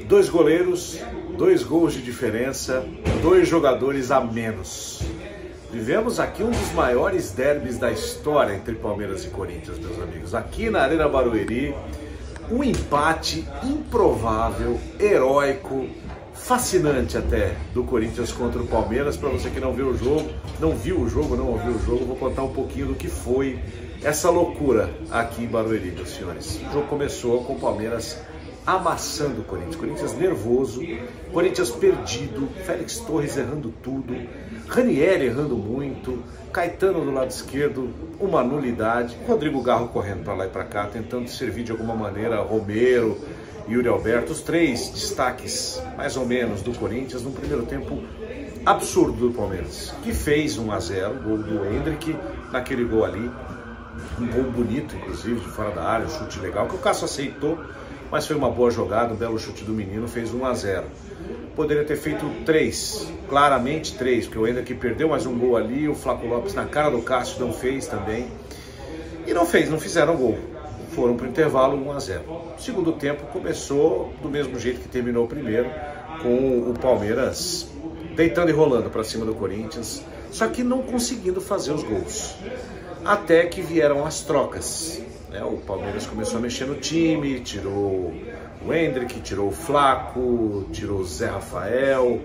Dois goleiros, 2 gols de diferença, 2 jogadores a menos. Vivemos aqui um dos maiores derbys da história entre Palmeiras e Corinthians, meus amigos. Aqui na Arena Barueri, um empate improvável, heróico, fascinante até, do Corinthians contra o Palmeiras. Para você que não viu o jogo, não ouviu o jogo, vou contar um pouquinho do que foi essa loucura aqui em Barueri, meus senhores. O jogo começou com o Palmeiras amassando o Corinthians. Corinthians nervoso, Corinthians perdido, Félix Torres errando tudo, Ranieri errando muito, Caetano do lado esquerdo, uma nulidade, Rodrigo Garro correndo para lá e para cá, tentando servir de alguma maneira Romero, Yuri Alberto, os 3 destaques mais ou menos do Corinthians num primeiro tempo absurdo do Palmeiras, que fez 1 a 0, gol do Hendrick, naquele gol ali, um gol bonito inclusive, de fora da área, um chute legal, que o Cássio aceitou, mas foi uma boa jogada, um belo chute do menino, fez 1 a 0. Poderia ter feito 3, claramente 3, porque o Hendrick perdeu mais um gol ali, o Flaco Lopes na cara do Cássio não fez também. E não fizeram gol. Foram para o intervalo 1 a 0. O segundo tempo começou do mesmo jeito que terminou o primeiro, com o Palmeiras deitando e rolando para cima do Corinthians, só que não conseguindo fazer os gols. Até que vieram as trocas. O Palmeiras começou a mexer no time, tirou o Hendrick, tirou o Flaco, tirou o Zé Rafael,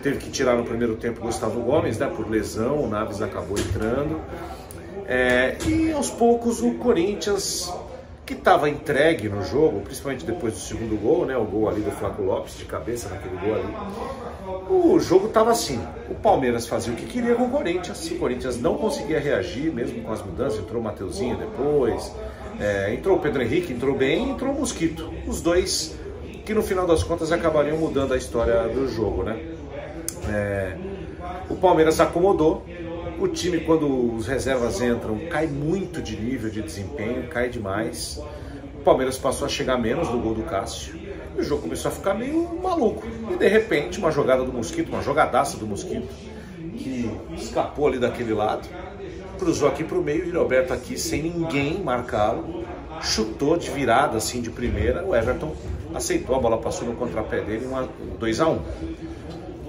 teve que tirar no primeiro tempo o Gustavo Gomes, por lesão, o Naves acabou entrando. E aos poucos o Corinthians, que estava entregue no jogo, principalmente depois do segundo gol, o gol ali do Flaco Lopes, de cabeça naquele gol ali, o jogo estava assim, o Palmeiras fazia o que queria com o Corinthians não conseguia reagir, mesmo com as mudanças, entrou o Mateuzinho depois, entrou o Pedro Henrique, entrou bem, entrou o Mosquito, os 2 que no final das contas acabariam mudando a história do jogo, o Palmeiras acomodou. O time, quando os reservas entram, cai muito de nível de desempenho, cai demais. O Palmeiras passou a chegar menos no gol do Cássio. E o jogo começou a ficar meio maluco. E de repente, uma jogada do Mosquito, uma jogadaça do Mosquito, que escapou ali daquele lado, cruzou aqui para o meio, e o Roberto aqui, sem ninguém marcá-lo, chutou de virada, assim, de primeira. O Everton aceitou, a bola passou no contrapé dele, 2 a 1.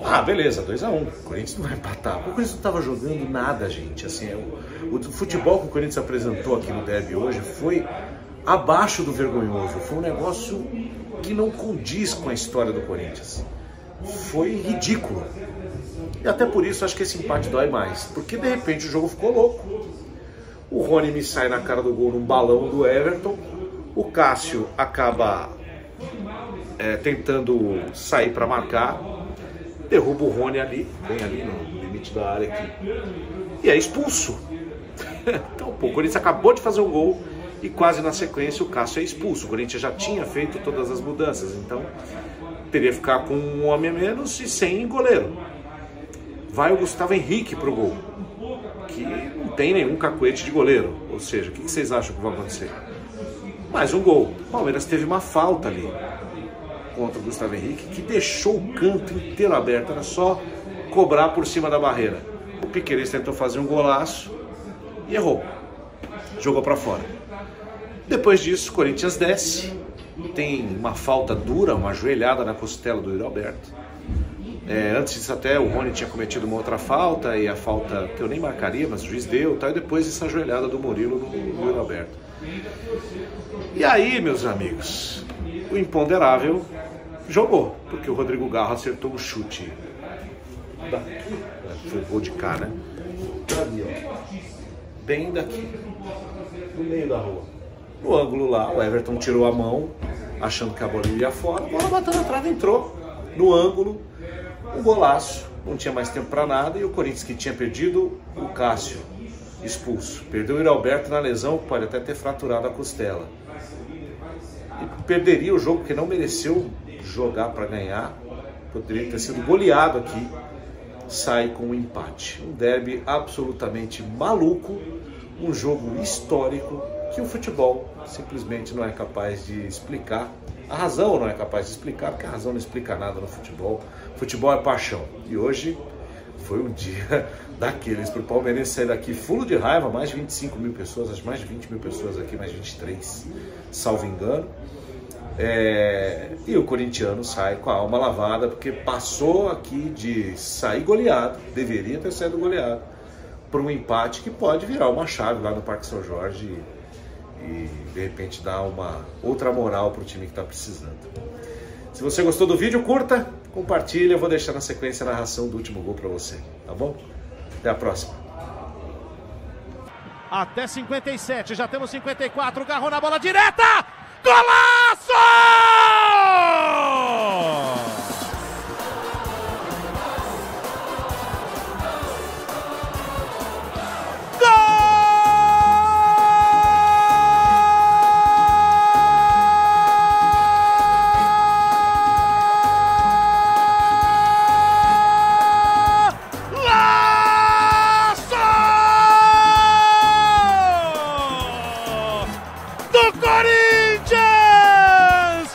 Ah, beleza, 2 a 1. O Corinthians não vai empatar. O Corinthians não estava jogando nada, gente. Assim, o futebol que o Corinthians apresentou aqui no derby hoje foi abaixo do vergonhoso. Foi um negócio que não condiz com a história do Corinthians. Foi ridículo. E até por isso acho que esse empate dói mais. Porque de repente o jogo ficou louco. O Rony me sai na cara do gol num balão do Everton. O Cássio acaba tentando sair para marcar. Derruba o Rony ali, bem ali no limite da área aqui, e é expulso. Então, o Corinthians acabou de fazer um gol e quase na sequência o Cássio é expulso. O Corinthians já tinha feito todas as mudanças, então teria que ficar com um homem a menos e sem goleiro. Vai o Gustavo Henrique pro gol, que não tem nenhum cacuete de goleiro. Ou seja, o que vocês acham que vai acontecer? Mais um gol. O Palmeiras teve uma falta ali contra o Gustavo Henrique, que deixou o canto inteiro aberto, era só cobrar por cima da barreira. O Piquerez tentou fazer um golaço e errou, jogou para fora. Depois disso, o Corinthians desce, tem uma falta dura, uma joelhada na costela do Yuri Alberto. Antes disso até o Rony tinha cometido uma outra falta, e a falta que eu nem marcaria, mas o juiz deu, e depois essa joelhada do Murilo no Yuri Alberto. E aí, meus amigos, o imponderável jogou, porque o Rodrigo Garro acertou um chute daqui, foi gol de cá, dali, bem daqui, no meio da rua, no ângulo lá. O Everton tirou a mão, achando que a bola ia fora, a bola bateu na trave, entrou no ângulo, um golaço, não tinha mais tempo para nada. E o Corinthians, que tinha perdido o Cássio, expulso, perdeu o Yuri Alberto na lesão, pode até ter fraturado a costela, e perderia o jogo, porque não mereceu jogar para ganhar, poderia ter sido goleado aqui, sai com um empate. Um derby absolutamente maluco, um jogo histórico que o futebol simplesmente não é capaz de explicar. A razão não é capaz de explicar, porque a razão não explica nada no futebol. Futebol é paixão. E hoje foi um dia daqueles para o palmeirense sair daqui fulo de raiva, mais de 25 mil pessoas, acho mais de 20 mil pessoas aqui, mais 23, salvo engano. E o corintiano sai com a alma lavada, porque passou aqui de sair goleado, deveria ter saído goleado, para um empate que pode virar uma chave lá no Parque São Jorge e de repente dar uma outra moral para o time que está precisando. Se você gostou do vídeo, curta, compartilha, eu vou deixar na sequência a narração do último gol para você, tá bom? Até a próxima. Até 57, já temos 54, Garro na bola direta! Golaço! Corinthians!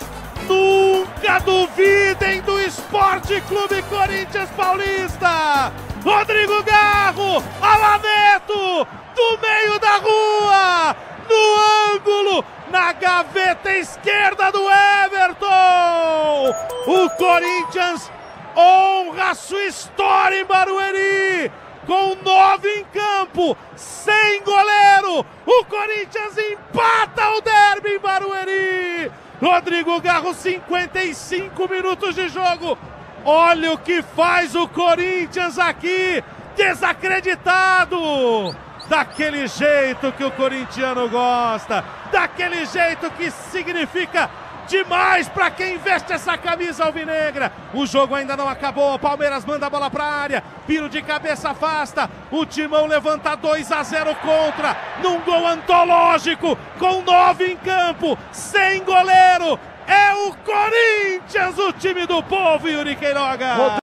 Nunca duvidem do Esporte Clube Corinthians Paulista! Rodrigo Garro, Alaneto, do meio da rua, no ângulo, na gaveta esquerda do Everton! O Corinthians honra sua história em Barueri! Com 9 em campo, sem goleiro, o Corinthians empata o derby em Barueri. Rodrigo Garro, 55 minutos de jogo. Olha o que faz o Corinthians aqui, desacreditado. Daquele jeito que o corintiano gosta, daquele jeito que significa demais para quem veste essa camisa alvinegra. O jogo ainda não acabou, o Palmeiras manda a bola para a área, Piro de cabeça afasta, o Timão levanta 2-0 contra, num gol antológico, com 9 em campo, sem goleiro, é o Corinthians, o time do povo, Yuri Queiroga.